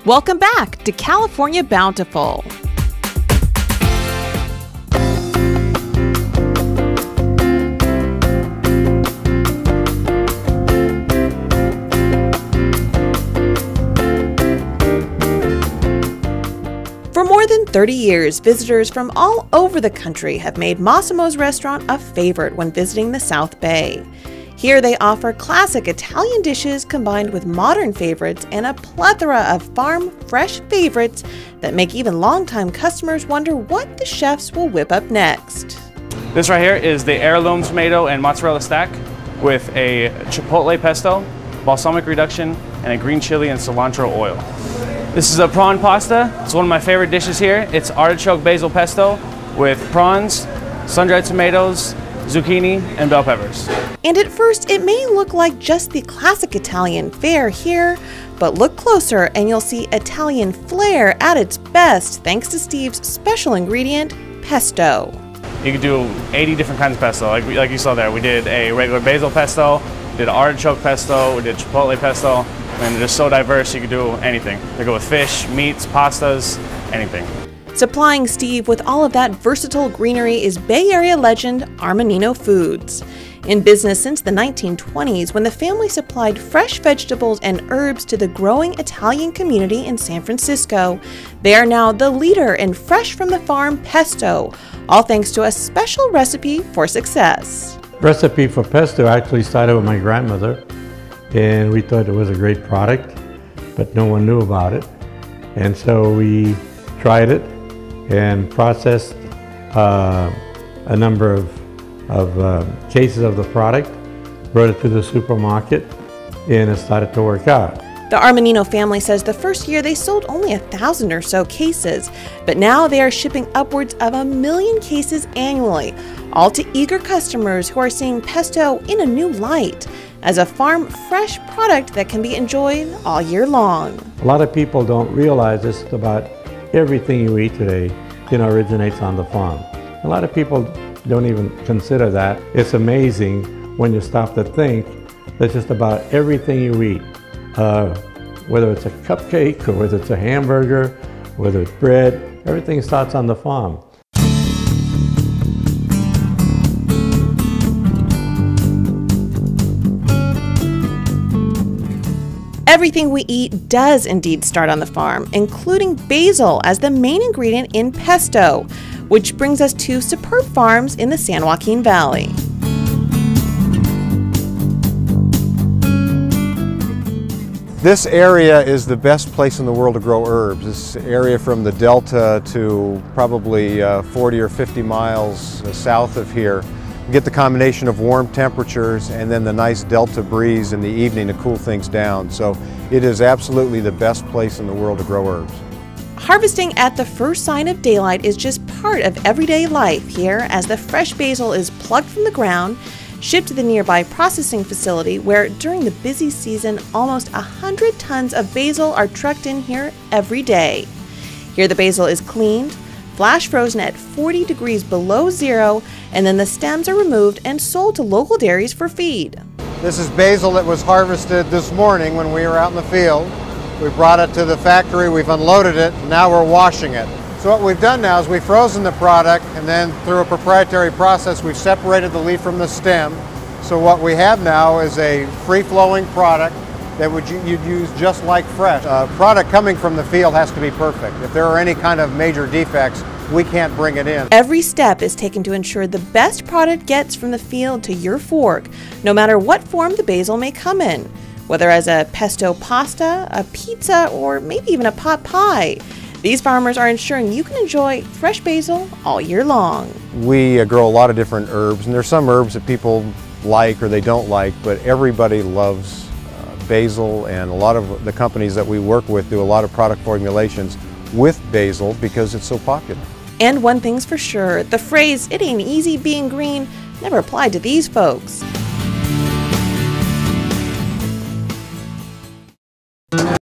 Welcome back to California Bountiful. For more than 30 years, visitors from all over the country have made Massimo's restaurant a favorite when visiting the South Bay. Here they offer classic Italian dishes combined with modern favorites and a plethora of farm fresh favorites that make even longtime customers wonder what the chefs will whip up next. This right here is the heirloom tomato and mozzarella stack with a chipotle pesto, balsamic reduction, and a green chili and cilantro oil. This is a prawn pasta. It's one of my favorite dishes here. It's artichoke basil pesto with prawns, sun-dried tomatoes, zucchini, and bell peppers. And at first, it may look like just the classic Italian fare here, but look closer and you'll see Italian flair at its best thanks to Steve's special ingredient, pesto. You could do 80 different kinds of pesto, like you saw there. We did a regular basil pesto, we did artichoke pesto, we did chipotle pesto, and they're just so diverse you could do anything. They go with fish, meats, pastas, anything. Supplying Steve with all of that versatile greenery is Bay Area legend Armanino Foods. In business since the 1920s, when the family supplied fresh vegetables and herbs to the growing Italian community in San Francisco, they are now the leader in fresh from the farm pesto, all thanks to a special recipe for success. Recipe for pesto actually started with my grandmother, and we thought it was a great product, but no one knew about it. And so we tried it and processed a number of cases of the product, brought it to the supermarket, and it started to work out. The Armanino family says the first year they sold only 1,000 or so cases, but now they are shipping upwards of 1 million cases annually, all to eager customers who are seeing pesto in a new light as a farm fresh product that can be enjoyed all year long. A lot of people don't realize this about everything you eat today, originates on the farm. A lot of people don't even consider that. It's amazing when you stop to think that just about everything you eat, whether it's a cupcake or whether it's a hamburger, whether it's bread, everything starts on the farm. Everything we eat does indeed start on the farm, including basil as the main ingredient in pesto, which brings us to superb farms in the San Joaquin Valley. This area is the best place in the world to grow herbs. This area from the Delta to probably 40 or 50 miles south of here. You get the combination of warm temperatures and then the nice Delta breeze in the evening to cool things down. So it is absolutely the best place in the world to grow herbs. Harvesting at the first sign of daylight is just part of everyday life here as the fresh basil is plucked from the ground, shipped to the nearby processing facility where during the busy season almost 100 tons of basil are trucked in here every day. Here the basil is cleaned, flash frozen at 40 degrees below zero, and then the stems are removed and sold to local dairies for feed. This is basil that was harvested this morning when we were out in the field. We brought it to the factory, we've unloaded it, and now we're washing it. So what we've done now is we've frozen the product, and then through a proprietary process we've separated the leaf from the stem. So what we have now is a free-flowing product that you'd use just like fresh. A product coming from the field has to be perfect. If there are any kind of major defects, we can't bring it in. Every step is taken to ensure the best product gets from the field to your fork, no matter what form the basil may come in, whether as a pesto pasta, a pizza, or maybe even a pot pie. These farmers are ensuring you can enjoy fresh basil all year long. We grow a lot of different herbs, and there's some herbs that people like or they don't like, but everybody loves basil, and a lot of the companies that we work with do a lot of product formulations with basil because it's so popular. And one thing's for sure, the phrase, "it ain't easy being green," never applied to these folks.